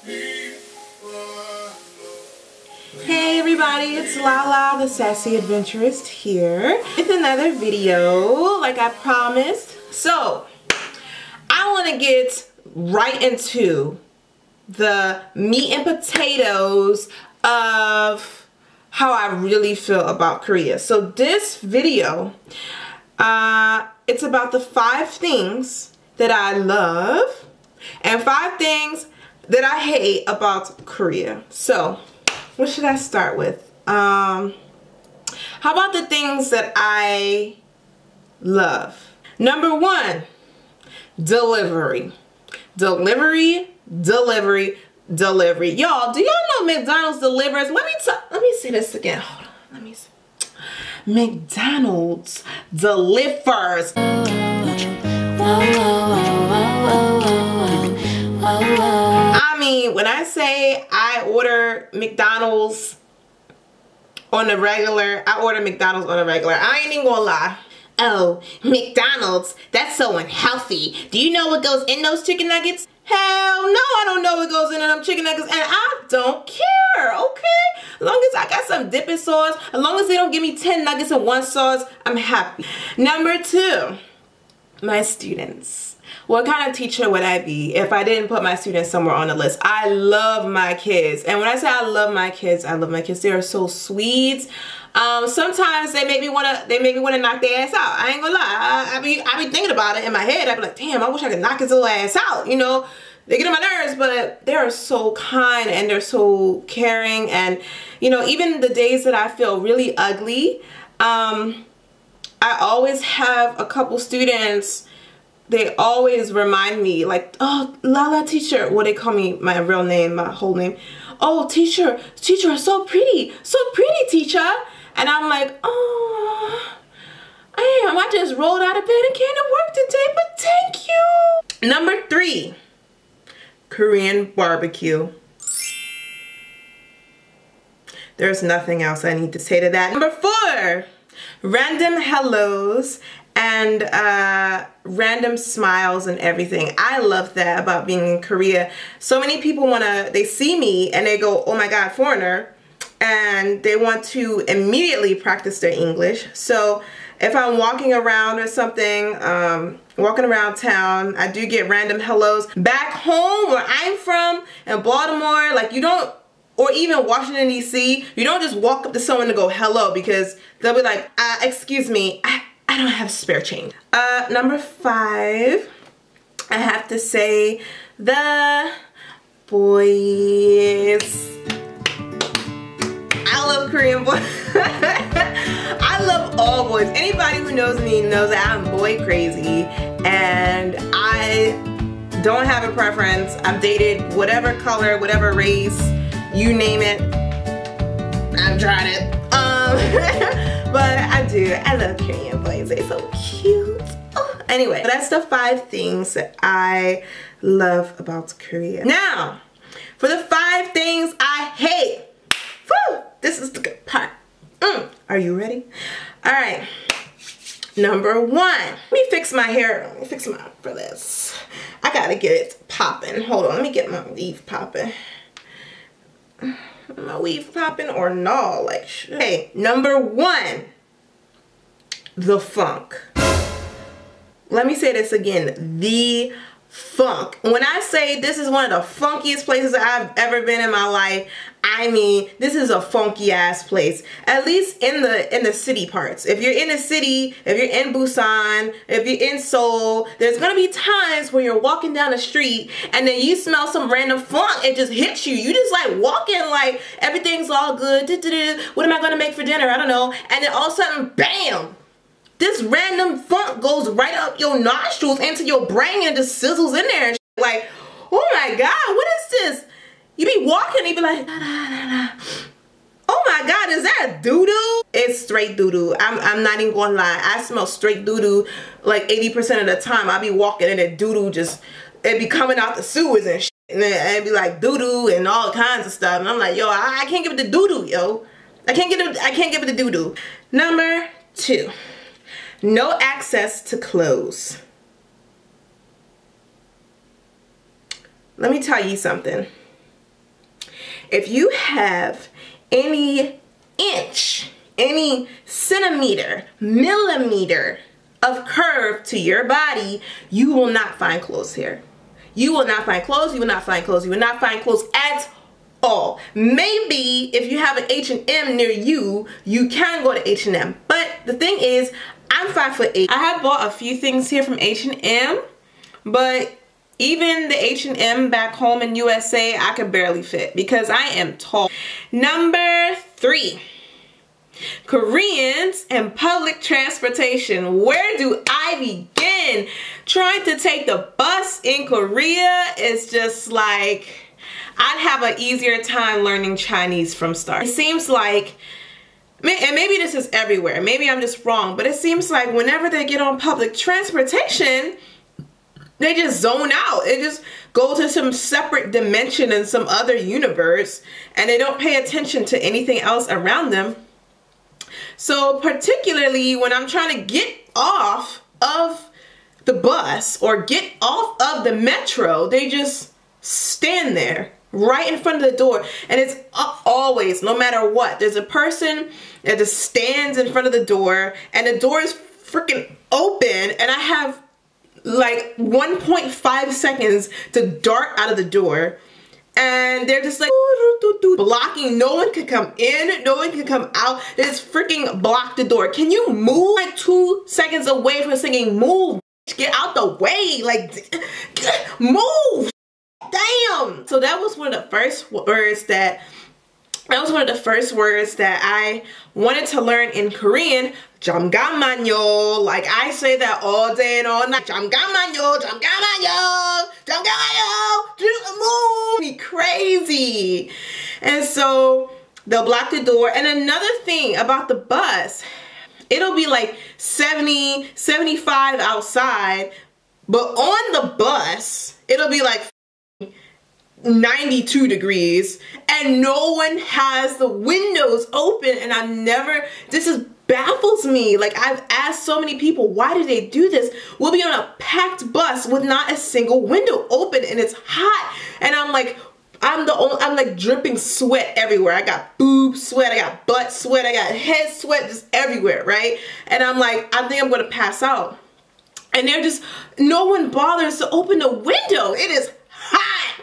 Hey everybody, it's Lala, the Sassy Adventurist here with another video like I promised. So, I want to get right into the meat and potatoes of how I really feel about Korea. So this video, it's about the 5 things that I love and 5 things that I hate about Korea. So, what should I start with? How about the things that I love? Number 1, delivery. Delivery. Y'all, do y'all know McDonald's delivers? Let me say this again. Hold on. Let me see. McDonald's delivers. I mean, when I say I order McDonald's on the regular, I ain't even gonna lie. Oh, McDonald's, that's so unhealthy. Do you know what goes in those chicken nuggets? Hell no, I don't know what goes into them chicken nuggets, and I don't care, okay? As long as I got some dipping sauce, as long as they don't give me 10 nuggets in one sauce, I'm happy. Number 2, my students. What kind of teacher would I be if I didn't put my students somewhere on the list? I love my kids. And when I say I love my kids, I love my kids. They are so sweet. Sometimes they make me wanna knock their ass out. I ain't gonna lie. I be thinking about it in my head. I be like, damn, I wish I could knock his little ass out. You know, they get on my nerves, but they are so kind and they're so caring. And you know, even the days that I feel really ugly, I always have a couple students. They always remind me, like, oh, Lala teacher. Well, they call me my real name, my whole name. Oh, teacher, so pretty, teacher. And I'm like, oh, I just rolled out of bed and came to work today, but thank you. Number 3, Korean barbecue. There's nothing else I need to say to that. Number 4, random hellos and random smiles and everything. I love that about being in Korea. So many people they see me and they go, oh my God, foreigner. And they want to immediately practice their English. So if I'm walking around or something, walking around town, I do get random hellos. Back home where I'm from in Baltimore, like you don't, or even Washington DC, you don't just walk up to someone to go hello, because they'll be like, excuse me, I don't have spare change. Number 5, I have to say the boys. I love Korean boys. I love all boys. Anybody who knows me knows that I'm boy crazy, and I don't have a preference. I've dated whatever color, whatever race, you name it. I've tried it. But I do. I love Korean boys. They're so cute. Oh. Anyway, that's the 5 things that I love about Korea. Now, for the 5 things I hate. Woo! This is the good part. Are you ready? All right. Number 1. Let me fix my hair. Let me fix my for this. I gotta get it popping. Hold on. Let me get my weave popping. My weave popping or no? Like, hey. Number 1. The funk. Let me say this again. The funk. When I say this is one of the funkiest places I've ever been in my life, I mean, this is a funky ass place. At least in the city parts. If you're in the city, if you're in Busan, if you're in Seoul, there's gonna be times when you're walking down the street and then you smell some random funk. It just hits you. You just like walking like everything's all good. What am I gonna make for dinner? I don't know. And then all of a sudden, bam! This random funk goes right up your nostrils into your brain and just sizzles in there. And like, oh my God, what is this? You be walking and you be like, da, da, da, da. Oh my God, is that doo-doo? It's straight doo-doo. I'm not even gonna lie. I smell straight doo-doo like 80% of the time. I be walking and the doo-doo just, it be coming out the sewers and shit. And then it be like doo-doo and all kinds of stuff. And I'm like, yo, I can't give it the doo-doo, yo. I can't give it the doo-doo. Number 2. No access to clothes. Let me tell you something. if you have any inch, any centimeter, millimeter of curve to your body, you will not find clothes here. You will not find clothes, you will not find clothes, you will not find clothes at all. Maybe if you have an H&M near you, you can go to H&M. But the thing is, I'm 5'8". I have bought a few things here from H&M, but even the H&M back home in USA, I could barely fit because I am tall. Number 3. Koreans and public transportation. Where do I begin? Trying to take the bus in Korea is just like, I'd have an easier time learning Chinese from start. It seems like, and maybe this is everywhere, maybe I'm just wrong, but it seems like whenever they get on public transportation, they just zone out. They just go to some separate dimension in some other universe, and they don't pay attention to anything else around them. So particularly when I'm trying to get off of the bus or get off of the metro, they just stand there right in front of the door. And it's always, no matter what, there's a person that just stands in front of the door, and the door is freaking open, and I have like 1.5 seconds to dart out of the door, and they're just like blocking. No one can come in, no one can come out. They just freaking block the door. Can you move like 2 seconds away from singing move? Get out the way, like move. Damn. So that was one of the first words that I wanted to learn in Korean. 잠깐만요. Like I say that all day and all night. 잠깐만요. 잠깐만요. 잠깐만요. Move me crazy. And so they'll block the door. And another thing about the bus, it'll be like 70, 75 outside, but on the bus, it'll be like 92 degrees, and no one has the windows open. And this baffles me. Like, I've asked so many people, why do they do this? We'll be on a packed bus with not a single window open, and it's hot, and I'm like, I'm like dripping sweat everywhere. I got boob sweat, I got butt sweat, I got head sweat, just everywhere, right? And I'm like, I think I'm gonna pass out. And no one bothers to open the window. It is hot.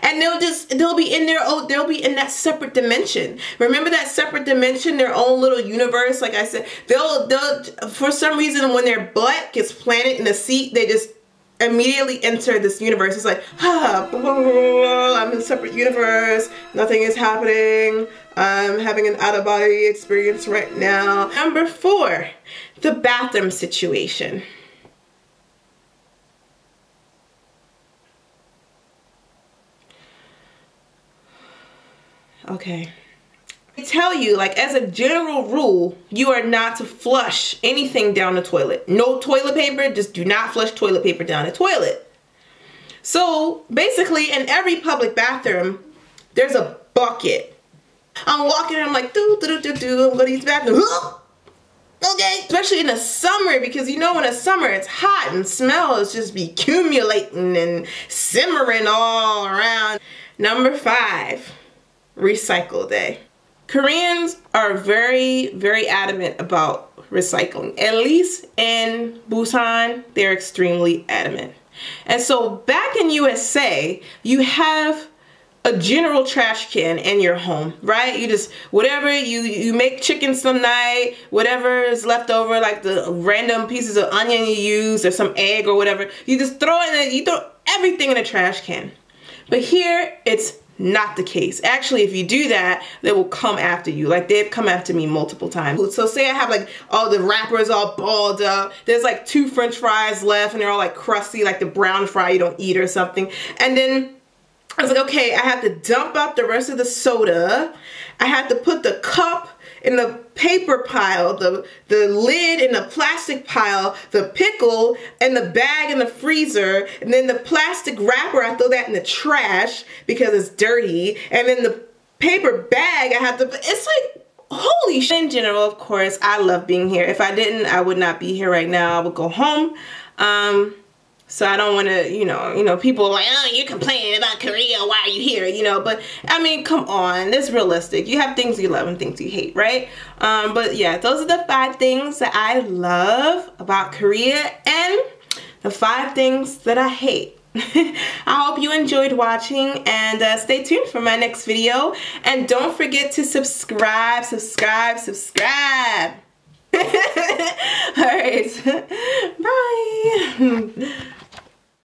And they'll be in they'll be in that separate dimension. Remember that separate dimension, their own little universe? Like I said, they'll for some reason, when their butt gets planted in the seat, they just immediately enter this universe. It's like, blah, blah, blah, blah, I'm in a separate universe, nothing is happening, I'm having an out-of-body experience right now. Number 4, the bathroom situation. Okay. I tell you, like, as a general rule, you are not to flush anything down the toilet. No toilet paper, just do not flush toilet paper down the toilet. So basically, in every public bathroom, there's a bucket. I'm walking and I'm like, I'm going to use the bathroom. Okay. Especially in the summer, because you know in the summer it's hot and smells just be accumulating and simmering all around. Number 5, recycle day. Koreans are very, very adamant about recycling. At least in Busan, they're extremely adamant. And so back in USA, you have a general trash can in your home, right? You just, whatever, you make chicken some night, whatever is left over, like the random pieces of onion you use or some egg or whatever, you just throw you throw everything in a trash can. But here, it's not the case. Actually, if you do that, they will come after you. Like, they've come after me multiple times. So say I have like all the wrappers all balled up. There's like 2 French fries left and they're all like crusty, like the brown fry you don't eat or something. And then I was like, okay, I have to dump out the rest of the soda. I have to put the cup in the paper pile, the lid in the plastic pile, the pickle and the bag in the freezer, and then the plastic wrapper, I throw that in the trash because it's dirty, and then the paper bag I have to, it's like, holy shit. In general, of course, I love being here. If I didn't, I would not be here right now. I would go home. So I don't want to, you know, people are like, oh, you're complaining about Korea, why are you here, you know? But I mean, come on, it's realistic. You have things you love and things you hate, right? But yeah, those are the 5 things that I love about Korea and the 5 things that I hate. I hope you enjoyed watching, and stay tuned for my next video. And don't forget to subscribe. Alright, bye.